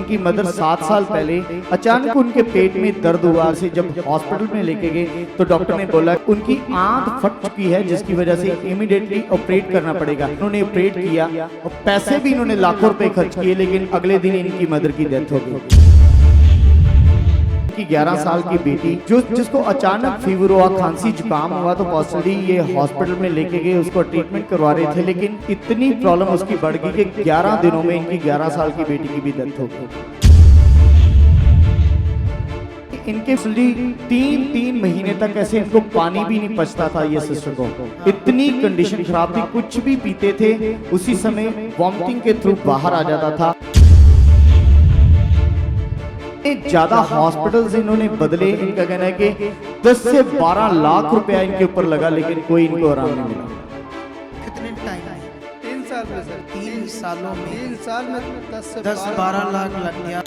इनकी मदर 7 साल पहले अचानक उनके पेट में दर्द हुआ से जब हॉस्पिटल में लेके गए तो डॉक्टर ने बोला उनकी आंत फट चुकी है, जिसकी वजह से इमीडिएटली ऑपरेट करना पड़ेगा। उन्होंने ऑपरेट किया और पैसे भी इन्होंने लाखों रुपए खर्च किए, लेकिन अगले दिन इनकी मदर की डेथ हो गई। 11 साल की बेटी जिसको अचानक फीवर हुआ, खांसी जुकाम हुआ, तो पॉसिबली ये हॉस्पिटल में लेके गए, उसको ट्रीटमेंट करवा रहे थे, लेकिन इतनी प्रॉब्लम उसकी बढ़ गई कि 11 दिनों में इनकी 11 साल की बेटी की भी डेथ हो गई। इनके तीन महीने तक ऐसे इनको पानी भी नहीं पचता था ये सिस्टर को, इतनी कंडीशन खराब थी। कुछ भी पीते थे उसी समय वॉमिटिंग के थ्रू बाहर आ जाता था। ज्यादा हॉस्पिटल्स इन्होंने बदले, इनका कहना है कि 10 से 12 लाख रुपया इनके ऊपर लगा, लेकिन कोई इनको आराम नहीं मिला। कितने टाइम में? 3 साल में सर, 3 सालों में 3 साल में 10 से 10-12 लाख लग गया।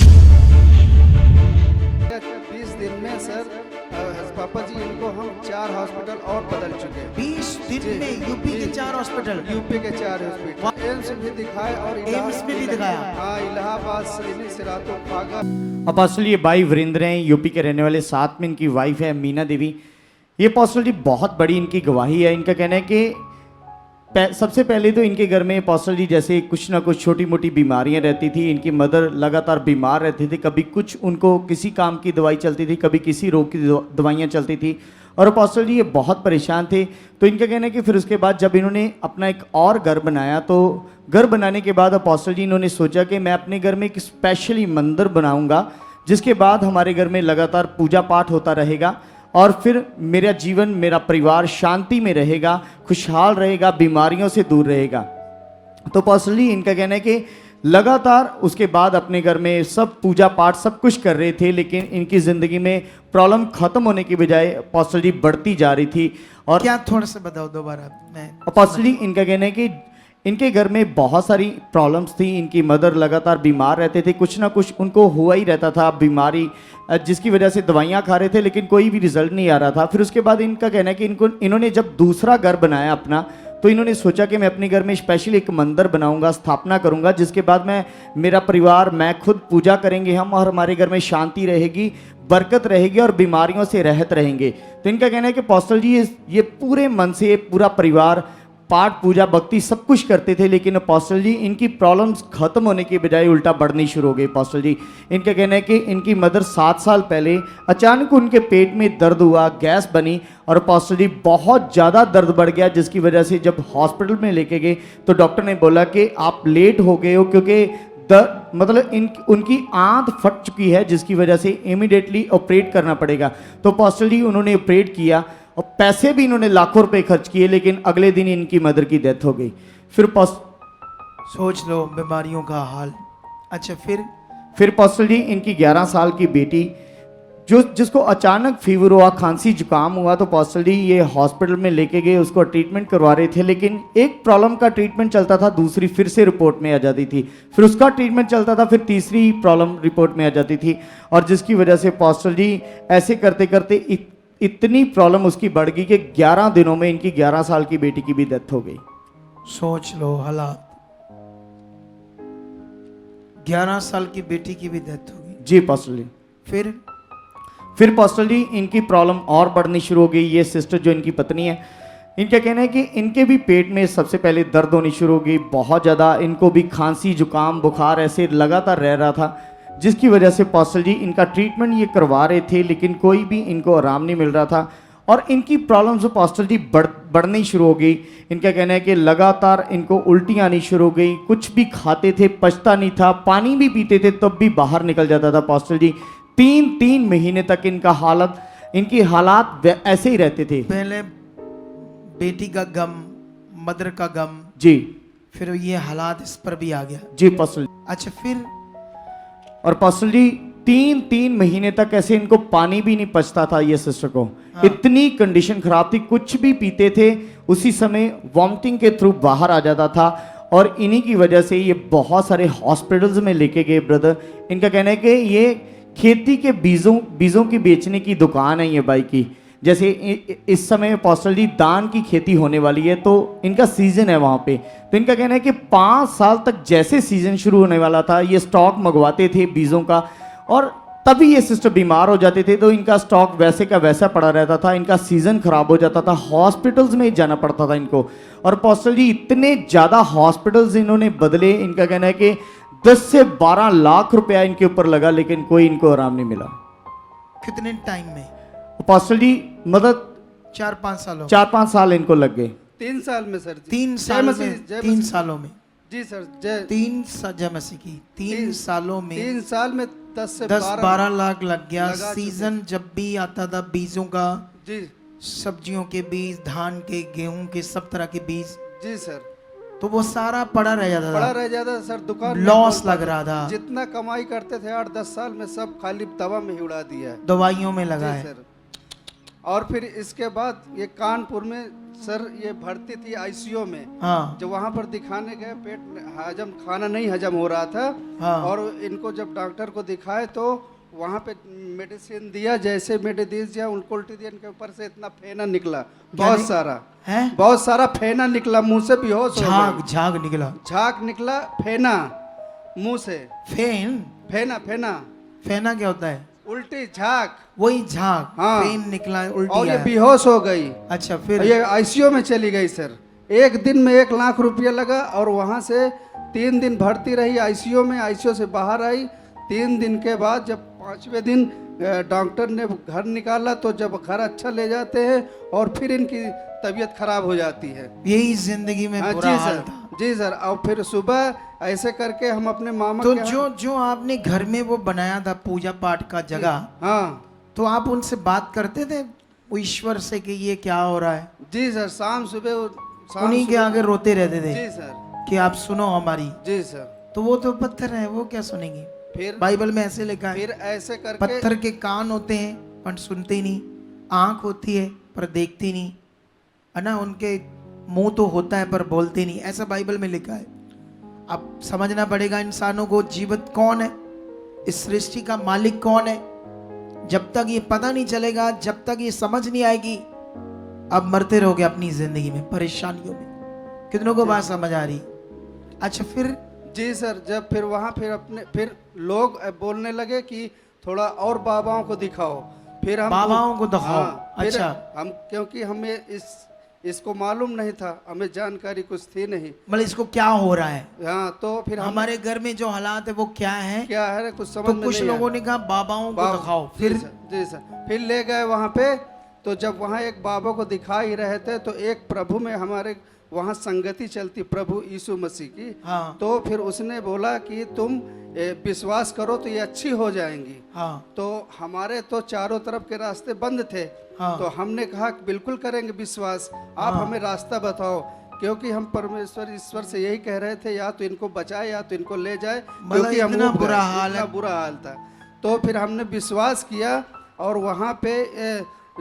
20 दिन में सर पापा जी इनको हम 4 हॉस्पिटल और बदल चुके हैं। 20 दिन में यूपी के 4 हॉस्पिटल, यूपी के 4 हॉस्पिटल, एम्स भी दिखाए और एम्स में भी दिखाया। हाँ, इलाहाबाद, सलीनी, सिरातो, फागा। अपोस्टल ये भाई वीरेंद्र हैं, यूपी के रहने वाले, साथ में इनकी वाइफ है मीना देवी। ये अपोस्टल जी बहुत बड़ी इनकी गवाही है। इनका कहना है कि सबसे पहले तो इनके घर में अपोस्टल जी जैसे कुछ ना कुछ छोटी मोटी बीमारियां रहती थी। इनकी मदर लगातार बीमार रहती थी, कभी कुछ उनको किसी काम की दवाई चलती थी, कभी किसी रोग की दवाइयाँ चलती थी, और अपोस्टल जी ये बहुत परेशान थे। तो इनका कहना है कि फिर उसके बाद जब इन्होंने अपना एक और घर बनाया, तो घर बनाने के बाद अपोस्टल जी इन्होंने सोचा कि मैं अपने घर में एक स्पेशली मंदिर बनाऊंगा, जिसके बाद हमारे घर में लगातार पूजा पाठ होता रहेगा और फिर मेरा जीवन, मेरा परिवार शांति में रहेगा, खुशहाल रहेगा, बीमारियों से दूर रहेगा। तो अपोस्टल जी इनका कहना है कि लगातार उसके बाद अपने घर में सब पूजा पाठ सब कुछ कर रहे थे, लेकिन इनकी ज़िंदगी में प्रॉब्लम ख़त्म होने की बजाय अपोस्टल जी बढ़ती जा रही थी। और क्या थोड़ा सा बताओ दोबारा। मैं अपोस्टल जी इनका कहना है कि इनके घर में बहुत सारी प्रॉब्लम्स थी। इनकी मदर लगातार बीमार रहते थे, कुछ ना कुछ उनको हुआ ही रहता था बीमारी, जिसकी वजह से दवाइयाँ खा रहे थे, लेकिन कोई भी रिजल्ट नहीं आ रहा था। फिर उसके बाद इनका कहना है कि इन्होंने जब दूसरा घर बनाया अपना, तो इन्होंने सोचा कि मैं अपने घर में स्पेशली एक मंदिर बनाऊंगा, स्थापना करूंगा, जिसके बाद मेरा परिवार, मैं खुद पूजा करेंगे हम, और हमारे घर में शांति रहेगी, बरकत रहेगी और बीमारियों से रहत रहेंगे। तो इनका कहना है कि अपोस्टल जी ये पूरे मन से पूरा परिवार पाठ पूजा भक्ति सब कुछ करते थे, लेकिन अपोस्टल जी इनकी प्रॉब्लम्स खत्म होने की बजाय उल्टा बढ़नी शुरू हो गई। अपोस्टल जी इनका कहना है कि इनकी मदर 7 साल पहले अचानक उनके पेट में दर्द हुआ, गैस बनी, और अपोस्टल जी बहुत ज़्यादा दर्द बढ़ गया, जिसकी वजह से जब हॉस्पिटल में लेके गए तो डॉक्टर ने बोला कि आप लेट हो गए हो, क्योंकि उनकी आंत फट चुकी है, जिसकी वजह से इमीडिएटली ऑपरेट करना पड़ेगा। तो अपोस्टल जी उन्होंने ऑपरेट किया और पैसे भी इन्होंने लाखों रुपए खर्च किए, लेकिन अगले दिन इनकी मदर की डेथ हो गई। फिर सोच लो बीमारियों का हाल। अच्छा फिर अपोस्टल जी इनकी 11 साल की बेटी जिसको अचानक फीवर हुआ, खांसी जुकाम हुआ, तो अपोस्टल जी ये हॉस्पिटल में लेके गए, उसको ट्रीटमेंट करवा रहे थे, लेकिन एक प्रॉब्लम का ट्रीटमेंट चलता था, दूसरी फिर से रिपोर्ट में आ जाती थी, फिर उसका ट्रीटमेंट चलता था, फिर तीसरी प्रॉब्लम रिपोर्ट में आ जाती थी, और जिसकी वजह से अपोस्टल जी ऐसे करते करते इतनी प्रॉब्लम उसकी बढ़ गई कि 11 दिनों में इनकी 11 साल की बेटी की भी डेथ हो गई। सोच लो हालात। 11 साल की बेटी की भी डेथ हो गई। जी अपोस्टल जी। फिर अपोस्टल जी इनकी प्रॉब्लम और बढ़नी शुरू हो गई। ये सिस्टर जो इनकी पत्नी है, इनका कहना है कि इनके भी पेट में सबसे पहले दर्द होनी शुरू हो गई, बहुत ज़्यादा। इनको भी खांसी जुकाम बुखार ऐसे लगातार रह रहा था, जिसकी वजह से अपोस्टल जी इनका ट्रीटमेंट ये करवा रहे थे, लेकिन कोई भी इनको आराम नहीं मिल रहा था, और इनकी प्रॉब्लम्स अपोस्टल जी बढ़नी शुरू हो गई। इनका कहना है कि लगातार इनको उल्टियाँ आनी शुरू हो गई, कुछ भी खाते थे पचता नहीं था, पानी भी पीते थे तब भी बाहर निकल जाता था। अपोस्टल जी 3 महीने तक इनकी हालात ऐसे ही रहते थे। पहले बेटी का गम, मदर का गम, जी, फिर ये हालात इस पर भी आ गया। जी अपोस्टल। अच्छा फिर और अपोस्टल जी 3 महीने तक ऐसे इनको पानी भी नहीं पचता था ये सिस्टर को। हाँ। इतनी कंडीशन खराब थी, कुछ भी पीते थे उसी समय वॉमिटिंग के थ्रू बाहर आ जाता था, और इन्हीं की वजह से ये बहुत सारे हॉस्पिटल्स में लेके गए ब्रदर। इनका कहना है कि ये खेती के बीजों की बेचने की दुकान है ये भाई की, जैसे इस समय अपोस्टल जी दान की खेती होने वाली है, तो इनका सीजन है वहाँ पे। तो इनका कहना है कि 5 साल तक जैसे सीजन शुरू होने वाला था, ये स्टॉक मंगवाते थे बीजों का, और तभी ये सिस्टर बीमार हो जाते थे, तो इनका स्टॉक वैसे का वैसा पड़ा रहता था, इनका सीजन खराब हो जाता था, हॉस्पिटल्स में जाना पड़ता था इनको। और अपोस्टल जी इतने ज़्यादा हॉस्पिटल्स इन्होंने बदले, इनका कहना है कि 10 से 12 लाख रुपया इनके ऊपर लगा, लेकिन कोई इनको आराम नहीं मिला। कितने टाइम में? अपोस्टल जी मतलब 4-5 सालों 4-5 साल इनको लग गए। 3 साल में सर जी। 3 जय साल मसीह, में, जय 3 मसीह। सालों में, जी सर, जय 3 जय मसीह की 3 सालों में 3 साल में 10 से 10-12 लाख लग गया। लगा चुके। सीजन जब भी आता था बीजों का, जी सब्जियों के बीज, धान के, गेहूं के, सब तरह के बीज, जी सर, तो वो सारा पड़ा रह जाता पड़ा था, रह जाता था सर, दुकान में लॉस खोल लग पाते। रहा था, जितना कमाई करते थे 8-10 साल में सब खाली दवा में ही उड़ा दिया है। दवाइयों में लगा जी है। सर। और फिर इसके बाद ये कानपुर में सर ये भर्ती थी आईसीयू में। हाँ जब वहाँ पर दिखाने गए, पेट में हजम, खाना नहीं हजम हो रहा था। हाँ। और इनको जब डॉक्टर को दिखाए तो वहाँ पे मेडिसिन दिया, जैसे मेडिसिन दिया उनको उल्टी दिया, इनके ऊपर से इतना फेना निकला, बहुत सारा है, बहुत सारा फेना निकला, मुंह से बेहोश हो झाग गए। झाग निकला, झाग निकला, फेना मुंह से, फेन, फेना फेना, फेना क्या होता है? उल्टी झाग, वही झाग, हाँ। फेन निकला, और उल्टी ये आया। बेहोश हो गई। अच्छा फिर? ये आईसीयू में चली गई सर। एक दिन में 1 लाख रुपया लगा, और वहाँ से 3 दिन भर्ती रही आईसीयू में। आईसीयू से बाहर आई 3 दिन के बाद, जब 5वें दिन डॉक्टर ने घर निकाला, तो जब घर अच्छा ले जाते हैं और फिर इनकी तबीयत खराब हो जाती है। यही जिंदगी में हाँ, बुरा जी हाल सर, था। जी सर। और फिर सुबह ऐसे करके हम अपने मामा तो के जो जो आपने घर में वो बनाया था पूजा पाठ का जगह, हाँ तो आप उनसे बात करते थे वो ईश्वर से कि ये क्या हो रहा है? जी सर, शाम सुबह उन्हीं के आगे रोते रहते थे जी सर, कि आप सुनो हमारी। जी सर। तो वो तो पत्थर है, वो क्या सुनेंगे? फिर बाइबल में ऐसे लिखा है, फिर ऐसे करके पत्थर के कान होते हैं पर सुनते ही नहीं, आंख होती है पर देखती नहीं, है ना, उनके मुंह तो होता है पर बोलते नहीं, ऐसा बाइबल में लिखा है। अब समझना पड़ेगा इंसानों को, जीवित कौन है, इस सृष्टि का मालिक कौन है। जब तक ये पता नहीं चलेगा, जब तक ये समझ नहीं आएगी, अब मरते रहोगे अपनी जिंदगी में, परेशानियों में। कितनों को बात समझ आ रही? अच्छा फिर? जी सर, जब फिर वहाँ फिर लोग बोलने लगे कि थोड़ा और बाबाओं को दिखाओ। फिर हम बाबाओं को दिखाओ। हाँ, फिर अच्छा। हम, क्योंकि हमें इसको मालूम नहीं था, हमें जानकारी कुछ थी नहीं। मतलब इसको क्या हो रहा है, हाँ, तो फिर हमारे घर में जो हालात है वो क्या है, क्या है कुछ समझ तो में कुछ नहीं लोगों आया। ने कहा बाबाओं को दिखाओ। जी फिर? सर, जी सर, फिर ले गए वहाँ पे। तो जब वहाँ एक बाबा को दिखा ही रहे थे, तो एक प्रभु में हमारे वहाँ संगति चलती, प्रभु यीशु मसीह की। हाँ तो फिर उसने बोला कि तुम विश्वास करो तो ये अच्छी हो जाएंगी। हाँ तो हमारे तो चारों तरफ के रास्ते बंद थे। हाँ। तो हमने कहा कि बिल्कुल करेंगे विश्वास, आप हमें रास्ता बताओ, क्योंकि हम परमेश्वर ईश्वर से यही कह रहे थे, या तो इनको बचाए या तो इनको ले जाए, क्योंकि हम इतना ऊब गए, बुरा हाल इतना है। बुरा हाल था। तो फिर हमने विश्वास किया, और वहाँ पे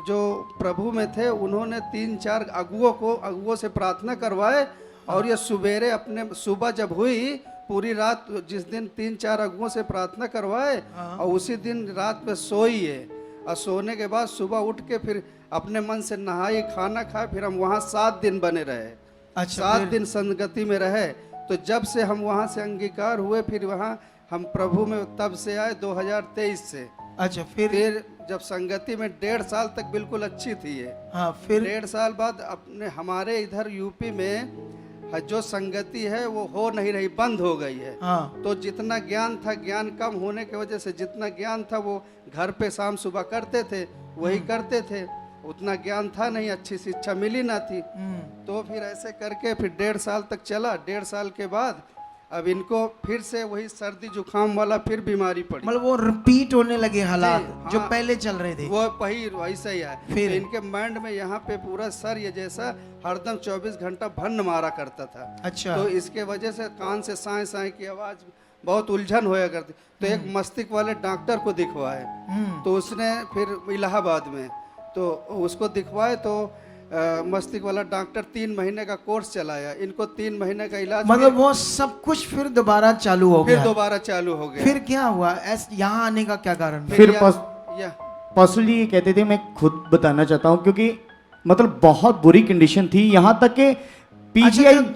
जो प्रभु में थे उन्होंने 3-4 अगुओं से प्रार्थना करवाए। और ये सुबेरे अपने सुबह जब हुई, पूरी रात जिस दिन 3-4 अगुओं से प्रार्थना करवाए, और उसी दिन रात में सोई है। और सोने के बाद सुबह उठ के फिर अपने मन से नहाई, खाना खाए, फिर हम वहाँ 7 दिन बने रहे। अच्छा 7 फिर? दिन संगति में रहे। तो जब से हम वहाँ से अंगीकार हुए, फिर वहाँ हम प्रभु में तब से आए 2023 से। अच्छा फिर? जब संगति में 1.5 साल तक बिल्कुल अच्छी थी ये। हाँ फिर? 1.5 साल बाद अपने हमारे इधर यूपी में जो संगति है वो हो नहीं रही, बंद हो गई है। हाँ तो जितना ज्ञान था, ज्ञान कम होने की वजह से जितना ज्ञान था वो घर पे शाम सुबह करते थे, वही करते थे। उतना ज्ञान था नहीं, अच्छी शिक्षा मिली ना थी। तो फिर ऐसे करके फिर 1.5 साल तक चला। 1.5 साल के बाद अब इनको फिर से वही सर्दी जुकाम वाला फिर बीमारी पड़ी। मतलब वो रिपीट होने लगे हालात जी, जो हाँ। पहले चल रहे थे। वो वैसा ही है। फिर? तो इनके माइंड में यहाँ पे पूरा सर ये जैसा हरदम 24 घंटा भन्न मारा करता था। अच्छा। तो इसके वजह से कान से साए साए की आवाज बहुत उलझन होया करती। तो एक मस्तिष्क वाले डॉक्टर को दिखवाए। तो उसने फिर इलाहाबाद में तो उसको दिखवाए, तो मस्तिष्क वाला डॉक्टर 3 महीने का कोर्स चलाया। इनको 3 महीने का इलाज, मतलब वो सब कुछ फिर दोबारा चालू हो फिर गया? दोबारा चालू हो गया। फिर क्या हुआ? यहाँ आने का क्या कारण? फिर या पर्सनली ये कहते थे, मैं खुद बताना चाहता हूँ, क्योंकि मतलब बहुत बुरी कंडीशन थी, यहाँ तक कि अच्छा, पीजीआई जब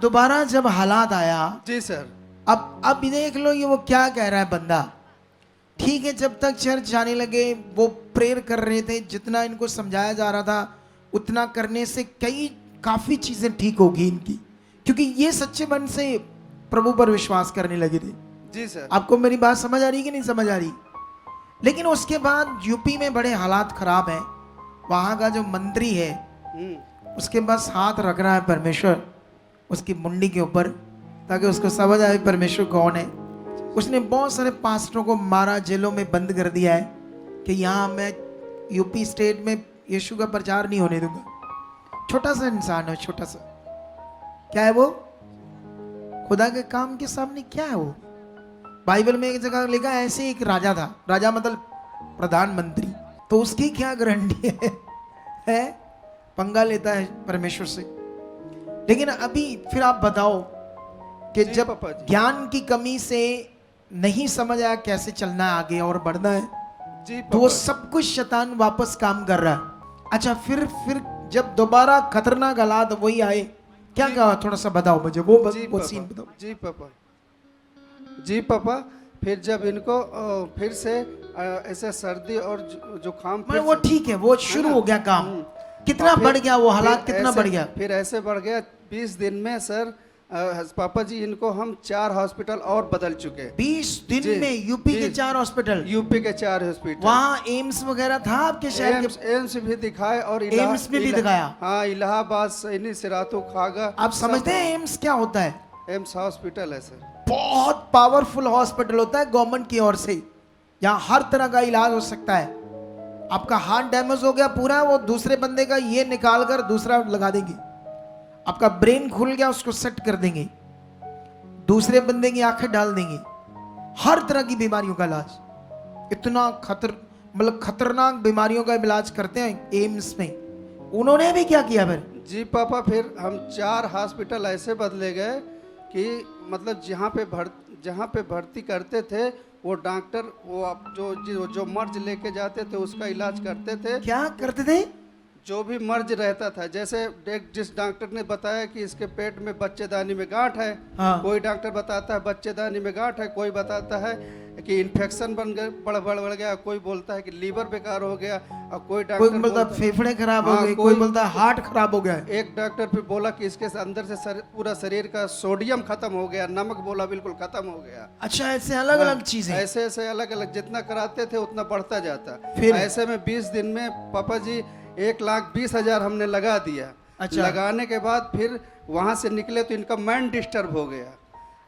दोबारा जब हालात आया, जी सर। अब देख लो ये वो क्या कह रहा है बंदा। ठीक है, जब तक चर्च जाने लगे वो प्रेयर कर रहे थे, जितना इनको समझाया जा रहा था उतना करने से काफी चीजें ठीक होगी इनकी, क्योंकि ये सच्चे मन से प्रभु पर विश्वास करने लगे थे। जी सर। आपको मेरी बात समझ आ रही कि नहीं समझ आ रही? लेकिन उसके बाद यूपी में बड़े हालात खराब हैं। वहां का जो मंत्री है उसके बस हाथ रख रहा है परमेश्वर उसकी मुंडी के ऊपर, ताकि उसको समझ आए परमेश्वर कौन है। उसने बहुत सारे पास्टरों को मारा, जेलों में बंद कर दिया है कि यहाँ मैं यूपी स्टेट में यीशु का प्रचार नहीं होने दूंगा। छोटा सा इंसान है, छोटा सा, क्या है वो? खुदा के काम के सामने क्या है वो? बाइबल में एक जगह लिखा है, ऐसे एक राजा था, राजा मतलब प्रधानमंत्री, तो उसकी क्या गारंटी है? पंगा लेता है परमेश्वर से। लेकिन अभी फिर आप बताओ कि जी जब पापा जी। ज्ञान की कमी से नहीं समझ आया कैसे चलना है आगे और बढ़ना है, जी तो वो पापा। सब कुछ शैतान वापस काम कर रहा है। अच्छा, फिर जब दोबारा खतरनाक हालात वही आए, क्या कहा? थोड़ा सा बताओ मुझे वो जी वो पापा। सीन बताओ। जी पापा। जी पापा, फिर जब इनको फिर से ऐसे सर्दी और जुकाम मैं वो ठीक है, वो शुरू हो गया काम। कितना बढ़ गया वो हालात, कितना बढ़ गया? फिर ऐसे बढ़ गया 20 दिन में सर। पापा जी, इनको हम 4 हॉस्पिटल और बदल चुके। 20 दिन जी, में यूपी के जी। 4 हॉस्पिटल? यूपी के 4 हॉस्पिटल। वहाँ एम्स वगैरह था आपके शहर के? एम्स भी दिखाए और एम्स में भी दिखाया? हाँ, इलाहाबाद, सैनी, सिराथू, खागा। आप समझते हैं एम्स क्या होता है? एम्स हॉस्पिटल है सर। बहुत पावरफुल हॉस्पिटल होता है गवर्नमेंट की ओर से, यहाँ हर तरह का इलाज हो सकता है। आपका हार्ट डैमेज हो गया पूरा, वो दूसरे बंदे का ये निकाल कर दूसरा लगा देंगे। आपका ब्रेन खुल गया, उसको सेट कर देंगे, दूसरे बंदे की आंखें डाल देंगे। हर तरह की बीमारियों का इलाज, इतना मतलब खतरनाक बीमारियों का इलाज करते हैं एम्स में। उन्होंने भी क्या किया फिर? जी पापा, फिर हम 4 हॉस्पिटल ऐसे बदले गए कि मतलब जहाँ पे भर्ती करते थे वो डॉक्टर, वो अब जो मर्ज लेके जाते थे उसका इलाज करते थे। क्या करते थे? जो भी मर्ज रहता था, जैसे जिस डॉक्टर ने बताया कि इसके पेट में बच्चेदानी में गांठ है, हाँ। कोई डॉक्टर बताता है बच्चेदानी में गांठ है, कोई बताता है कि इन्फेक्शन बढ़ गया, कोई बोलता है कि लीवर बेकार हो गया, और कोई डॉक्टर बोलता है फेफड़े खराब हो हाँ, गए, कोई बोलता है हार्ट खराब हो गया है। एक डॉक्टर फिर बोला कि इसके अंदर से पूरा शरीर का सोडियम खत्म हो गया, नमक बोला बिल्कुल खत्म हो गया। अच्छा, ऐसे अलग अलग चीजें? ऐसे अलग अलग जितना कराते थे उतना बढ़ता जाता। फिर? ऐसे में 20 दिन में पापा जी 1,20,000 हमने लगा दिया। अच्छा। लगाने के बाद फिर वहां से निकले तो इनका माइंड डिस्टर्ब हो गया।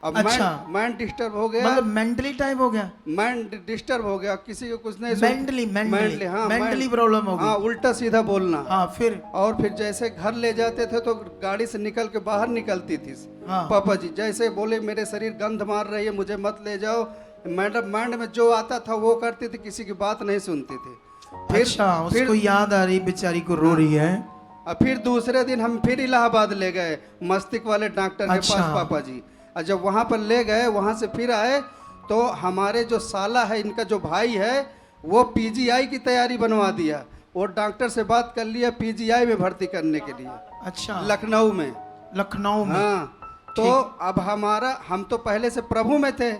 अब अच्छा। माइंड डिस्टर्ब हो गया, मतलब मेंटली टाइप हो गया? माइंड डिस्टर्ब हो गया, किसी को कुछ नहीं मेंटली प्रॉब्लम हो हाँ, गई। उल्टा सीधा बोलना। हाँ, फिर? और फिर जैसे घर ले जाते थे तो गाड़ी से निकल के बाहर निकलती थी। हाँ। पापा जी जैसे बोले मेरे शरीर गंध मार रही है, मुझे मत ले जाओ, मैडम माइंड में जो आता था वो करती थी, किसी की बात नहीं सुनती थी। अच्छा, उसको याद आ रही, बेचारी को रो रही है। फिर दूसरे दिन हम फिर इलाहाबाद ले गए मस्तिष्क वाले डॉक्टर के अच्छा। पास पापा जी। और जब वहाँ पर ले गए, वहाँ से फिर आए तो हमारे जो साला है, इनका जो भाई है, वो पीजीआई की तैयारी बनवा दिया। वो डॉक्टर से बात कर लिया पीजीआई में भर्ती करने के लिए। अच्छा, लखनऊ में। हाँ। तो अब हम तो पहले से प्रभु में थे,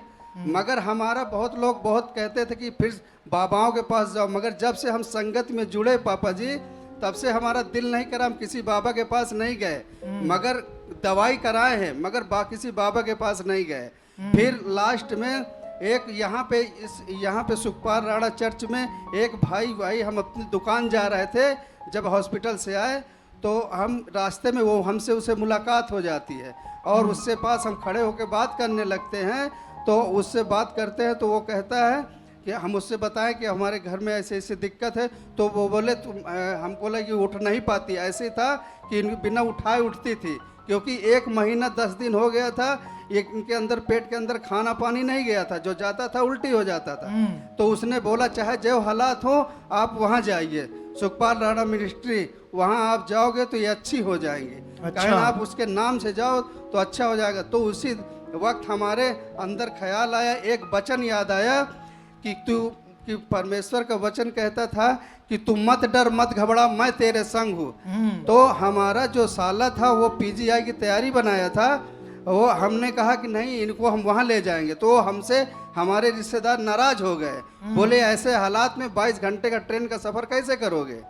मगर हमारा बहुत लोग बहुत कहते थे कि फिर बाबाओं के पास जाओ, मगर जब से हम संगत में जुड़े पापा जी, तब से हमारा दिल नहीं करा, हम किसी बाबा के पास नहीं गए, मगर दवाई कराए हैं, मगर किसी बाबा के पास नहीं गए। फिर लास्ट में एक यहाँ पे सुखपाल राणा चर्च में एक भाई हम अपनी दुकान जा रहे थे, जब हॉस्पिटल से आए तो हम रास्ते में वो हमसे उसे मुलाकात हो जाती है और उससे पास हम खड़े होकर बात करने लगते हैं। तो उससे बात करते हैं तो वो कहता है कि हम उससे बताएं कि हमारे घर में ऐसे ऐसे दिक्कत है। तो वो बोले हम बोले कि उठ नहीं पाती। ऐसे था कि बिना उठाए उठती थी, क्योंकि 1 महीना 10 दिन हो गया था, इनके अंदर पेट के अंदर खाना पानी नहीं गया था, जो जाता था उल्टी हो जाता था। तो उसने बोला चाहे जो हालात हो आप वहाँ जाइए, सुखपाल राणा मिनिस्ट्री, वहाँ आप जाओगे तो ये अच्छी हो जाएंगी। अच्छा। कहीं आप उसके नाम से जाओ तो अच्छा हो जाएगा। तो उसी वक्त हमारे अंदर ख्याल आया, एक वचन याद आया कि तू कि परमेश्वर का वचन कहता था कि तू मत डर मत घबरा, मैं तेरे संग हूँ। तो हमारा जो साला था वो पीजीआई की तैयारी बनाया था, वो हमने कहा कि नहीं इनको हम वहाँ ले जाएंगे, तो हमसे हमारे रिश्तेदार नाराज हो गए, बोले ऐसे हालात में 22 घंटे का ट्रेन का सफर कैसे करोगे।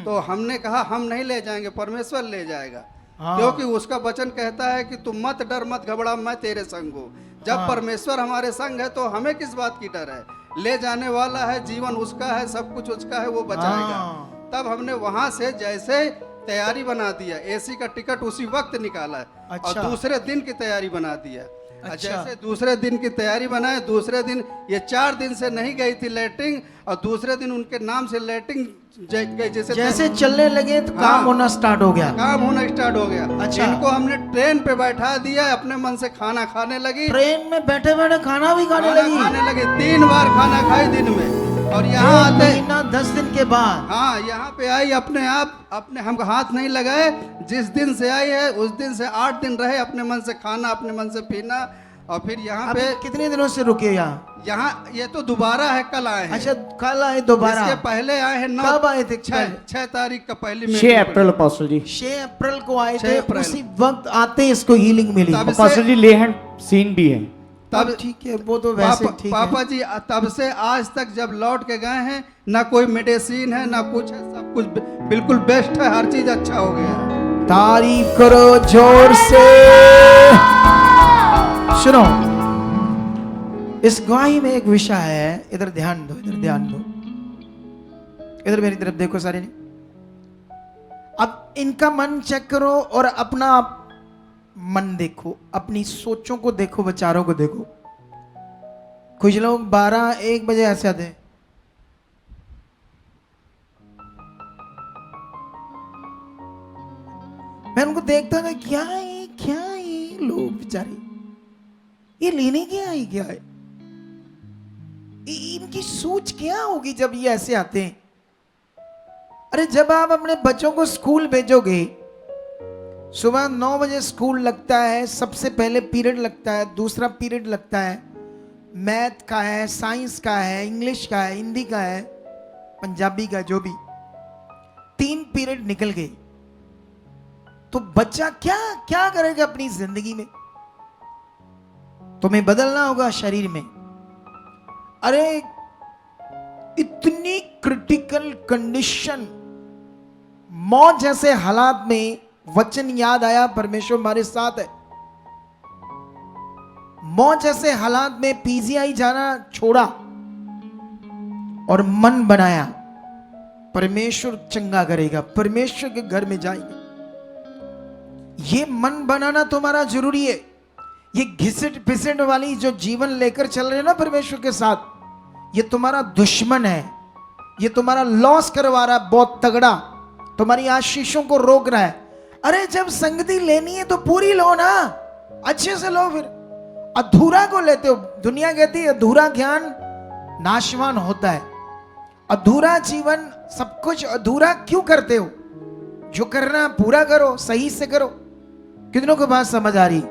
तो हमने कहा हम नहीं ले जाएंगे, परमेश्वर ले जाएगा, क्योंकि उसका वचन कहता है कि तुम मत डर मत घबरा, मैं तेरे संग हूँ। जब परमेश्वर हमारे संग है तो हमें किस बात की डर है, ले जाने वाला है, जीवन उसका है, सब कुछ उसका है, वो बचाएगा। तब हमने वहां से जैसे तैयारी बना दिया, एसी का टिकट उसी वक्त निकाला है, अच्छा। और दूसरे दिन की तैयारी बना दिया। अच्छा। जैसे दूसरे दिन की तैयारी बनाए, दूसरे दिन ये 4 दिन से नहीं गई थी लैट्रिन, और दूसरे दिन उनके नाम से लैट्रिन गई। जैसे चलने लगे तो काम होना स्टार्ट हो गया, काम होना स्टार्ट हो गया। अच्छा। इनको हमने ट्रेन पे बैठा दिया, अपने मन से खाना खाने लगी, ट्रेन में बैठे बैठे खाना भी खाने लगी। 3 बार खाना खाई दिन में। और यहाँ आते 10 दिन के बाद, हाँ, यहाँ पे आई अपने आप, अपने हम हाथ नहीं लगाए, जिस दिन से आई है उस दिन से 8 दिन रहे, अपने मन से खाना, अपने मन से पीना। और फिर यहाँ पे कितने दिनों से रुके यहाँ? ये तो दोबारा है, कल आए हैं। अच्छा, कल आए दोबारा? इसके पहले आए हैं 9। कब आए थे? 6 तारीख का पहली 6 अप्रैल अपोस्टल जी, 6 अप्रैल को आए 6 थे। अप्रैल। उसी वक्त आते इसको हीलिंग मिली। तब अपोस्टल जी ले हैंड सीन भी है। तब ठीक है, वो तो वैसे ठीक है। पापा जी तब से आज तक जब लौट के गए हैं, ना कोई मेडिसिन है ना कुछ है, सब कुछ बिल्कुल बेस्ट है, हर चीज अच्छा हो गया। तारीफ करो जोर से। सुनो, इस गवाही में एक विषय है, इधर ध्यान दो, इधर ध्यान दो, इधर मेरी तरफ देखो सारे ने। अब इनका मन चेक करो और अपना मन देखो, अपनी सोचों को देखो, विचारों को देखो। कुछ लोग 12-1 बजे ऐसे आते हैं, मैं उनको देखता था, क्या ये लोग बेचारे, ये लेने क्या है, क्या है इनकी सोच क्या होगी जब ये ऐसे आते हैं। अरे जब आप अपने बच्चों को स्कूल भेजोगे, सुबह 9 बजे स्कूल लगता है, सबसे पहले पीरियड लगता है, दूसरा पीरियड लगता है, मैथ का है, साइंस का है, इंग्लिश का है, हिंदी का है, पंजाबी का, जो भी 3 पीरियड निकल गए, तो बच्चा क्या क्या करेगा अपनी जिंदगी में? तुम्हें बदलना होगा शरीर में। अरे इतनी क्रिटिकल कंडीशन, मौत जैसे हालात में वचन याद आया, परमेश्वर हमारे साथ है। मौत जैसे हालात में पीजीआई जाना छोड़ा और मन बनाया, परमेश्वर चंगा करेगा, परमेश्वर के घर में जाएंगे। ये मन बनाना तुम्हारा जरूरी है। ये घिसट पिसट वाली जो जीवन लेकर चल रहे हैं ना परमेश्वर के साथ, ये तुम्हारा दुश्मन है, ये तुम्हारा लॉस करवा रहा है बहुत तगड़ा, तुम्हारी आशीषों को रोक रहा है। अरे जब संगति लेनी है तो पूरी लो ना, अच्छे से लो। फिर अधूरा को लेते हो। दुनिया कहती है अधूरा ज्ञान नाशवान होता है, अधूरा जीवन, सब कुछ अधूरा क्यों करते हो? जो करना पूरा करो, सही से करो। कितनों को बात समझ आ रही?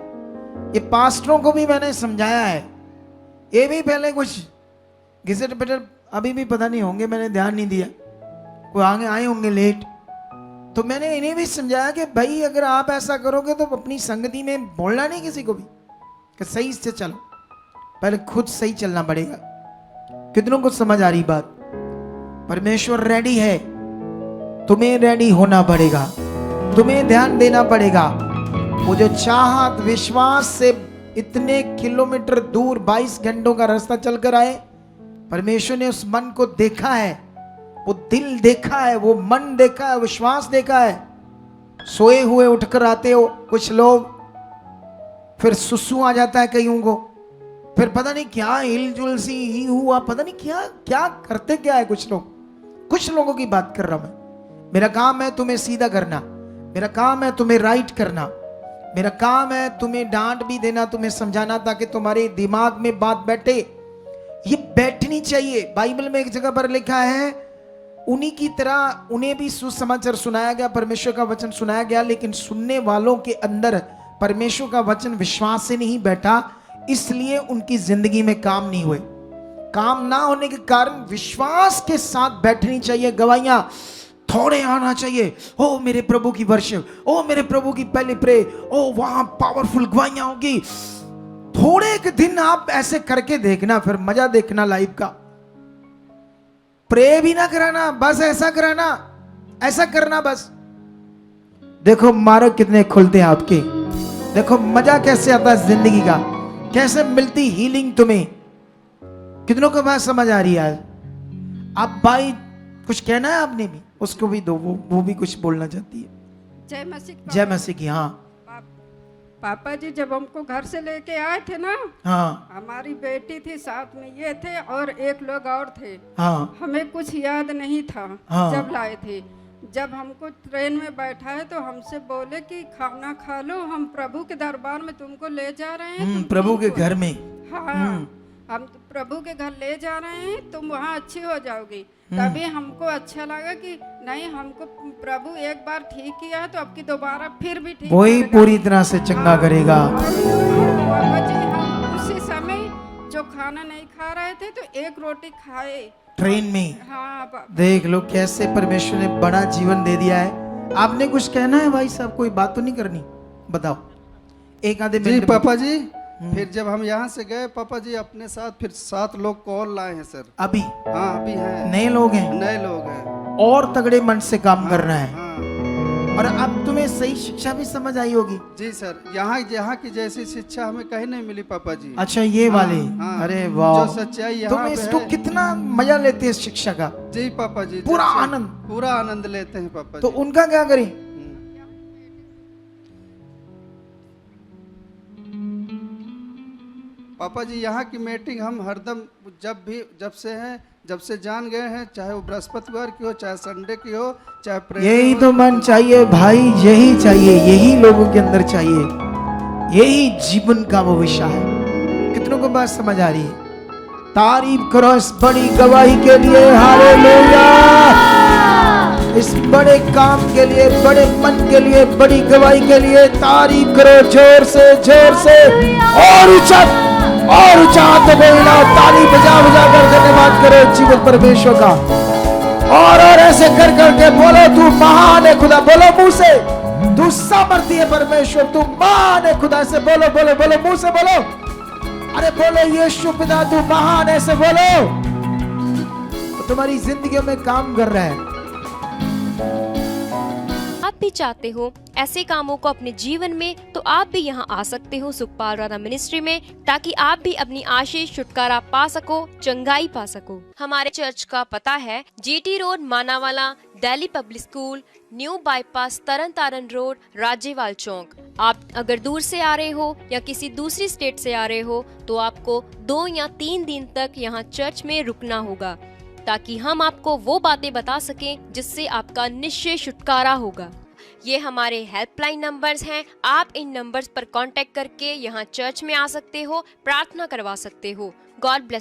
ये पास्टरों को भी मैंने समझाया है, ये भी पहले कुछ घिसट पिसट अभी भी पता नहीं होंगे, मैंने ध्यान नहीं दिया, कोई आगे आए होंगे लेट, तो मैंने इन्हें भी समझाया कि भाई अगर आप ऐसा करोगे तो अपनी संगति में बोलना नहीं किसी को भी कि सही से चलो, पहले खुद सही चलना पड़ेगा। कितनों को समझ आ रही बात? परमेश्वर रेडी है, तुम्हें रेडी होना पड़ेगा, तुम्हें ध्यान देना पड़ेगा। वो जो चाहत विश्वास से इतने किलोमीटर दूर 22 घंटों का रास्ता चलकर आए, परमेश्वर ने उस मन को देखा है, वो दिल देखा है, वो मन देखा है, विश्वास देखा है। सोए हुए उठकर आते हो कुछ लोग, फिर सुसु आ जाता है कईयों को, फिर पता नहीं क्या हिलजुल सी ही हुआ, पता नहीं क्या क्या करते क्या है कुछ लोग। कुछ लोगों की बात कर रहा हूं मैं। मेरा काम है तुम्हें सीधा करना, मेरा काम है तुम्हें राइट करना, मेरा काम है तुम्हें डांट भी देना, तुम्हें समझाना, ताकि तुम्हारे दिमाग में बात बैठे। ये बैठनी चाहिए। बाइबल में एक जगह पर लिखा है, उन्हीं की तरह उन्हें भी सुसमाचार सुनाया गया, परमेश्वर का वचन सुनाया गया, लेकिन सुनने वालों के अंदर परमेश्वर का वचन विश्वास से नहीं बैठा, इसलिए उनकी जिंदगी में काम नहीं हुए। काम ना होने के कारण विश्वास के साथ बैठनी चाहिए गवाहियां, थोड़े आना चाहिए। ओ मेरे प्रभु की वर्शिप, ओ मेरे प्रभु की पहली प्रे, ओ वहां पावरफुल गवाहियां होगी। थोड़े के दिन आप ऐसे करके देखना, फिर मजा देखना लाइफ का। प्रे भी ना कराना, बस ऐसा कराना, ऐसा करना बस। देखो मार्ग कितने खुलते हैं आपके, देखो मजा कैसे आता है जिंदगी का, कैसे मिलती हीलिंग तुम्हें। कितनों को बात समझ आ रही है आज? आप भाई कुछ कहना है आपने भी, उसको भी दो, वो भी कुछ बोलना चाहती है। जय मसीह। जय मसीह की। हाँ पापा जी जब हमको घर से लेके आए थे ना, हाँ हमारी बेटी थी साथ में, ये थे और एक लोग और थे। हाँ हमें कुछ याद नहीं था हाँ। जब लाए थे। जब हमको ट्रेन में बैठा है तो हमसे बोले कि खाना खा लो, हम प्रभु के दरबार में तुमको ले जा रहे हैं। तुम प्रभु के ठीक हो। घर में। हाँ, हम प्रभु के घर ले जा रहे हैं, तुम वहाँ अच्छी हो जाओगी। तभी हमको अच्छा लगा कि नहीं, हमको प्रभु एक बार ठीक किया है तो अब की दोबारा फिर भी ठीक वही करेगा। पूरी तरह से चंगा करेगा। पापा जी हम उसी समय जो खाना नहीं खा रहे थे तो एक रोटी खाए ट्रेन में। हाँ देख लो कैसे परमेश्वर ने बड़ा जीवन दे दिया है। आपने कुछ कहना है भाई साहब? कोई बात तो नहीं करनी? बताओ एक आधे जी मिनट। पापा जी, फिर जब हम यहाँ से गए पापा जी, अपने साथ फिर 7 लोग कॉल लाए हैं सर। अभी हाँ अभी हैं, नए लोग हैं, नए लोग हैं। और तगड़े मन से काम करना है। हाँ और अब तुम्हें सही शिक्षा भी समझ आई होगी। जी सर, यहाँ की जैसी शिक्षा हमें कहीं नहीं मिली पापा जी। अच्छा ये वाले। हाँ, अरे वाह, जो सच्चाई तुम यहाँ पे इसको है। कितना मजा लेते हैं इस शिक्षा का। जी पापा जी, पूरा जैसे- आनंद। पूरा आनंद लेते हैं पापा तो जी। उनका क्या करें? पापा जी यहाँ की मीटिंग हम हरदम जब से जान गए हैं, चाहे वो बृहस्पतिवार की हो, चाहे संडे की हो, चाहे प्रेयर यही हो, तो मन चाहिए भाई, यही चाहिए, यही लोगों के अंदर चाहिए, यही जीवन का भविष्य है। कितनों को बात समझ आ रही है? तारीफ करो इस बड़ी गवाही के लिए। हालेलुया! इस बड़े काम के लिए, बड़े मन के लिए, बड़ी गवाही के लिए तारीफ करो जोर से, जोर से, और ऊंचा हाथ हिलाओ, ताली बजा बजा कर धन्यवाद करो जीवन परमेश्वर का। और ऐसे कर करके बोलो तू महान है खुदा। बोलो मुंह से, तू सामर्थ्य है परमेश्वर, तू महान है खुदा। से बोलो बोलो बोलो, मुंह से बोलो। अरे बोलो यीशु पिता तू महान है, से बोलो। तो तुम्हारी जिंदगी में काम कर रहा है। आप भी चाहते हो ऐसे कामों को अपने जीवन में, तो आप भी यहाँ आ सकते हो सुखपाल राणा मिनिस्ट्री में, ताकि आप भी अपनी आशीष छुटकारा पा सको, चंगाई पा सको। हमारे चर्च का पता है GT road Manawala, Delhi public school, new bypass, Tarn Taran road, Rajewal Chowk. आप अगर दूर से आ रहे हो या किसी दूसरी स्टेट से आ रहे हो तो आपको 2 या 3 दिन तक यहाँ चर्च में रुकना होगा, ताकि हम आपको वो बातें बता सकें जिससे आपका निश्चय छुटकारा होगा। ये हमारे हेल्पलाइन नंबर्स हैं। आप इन नंबर्स पर कांटेक्ट करके यहाँ चर्च में आ सकते हो, प्रार्थना करवा सकते हो। God bless.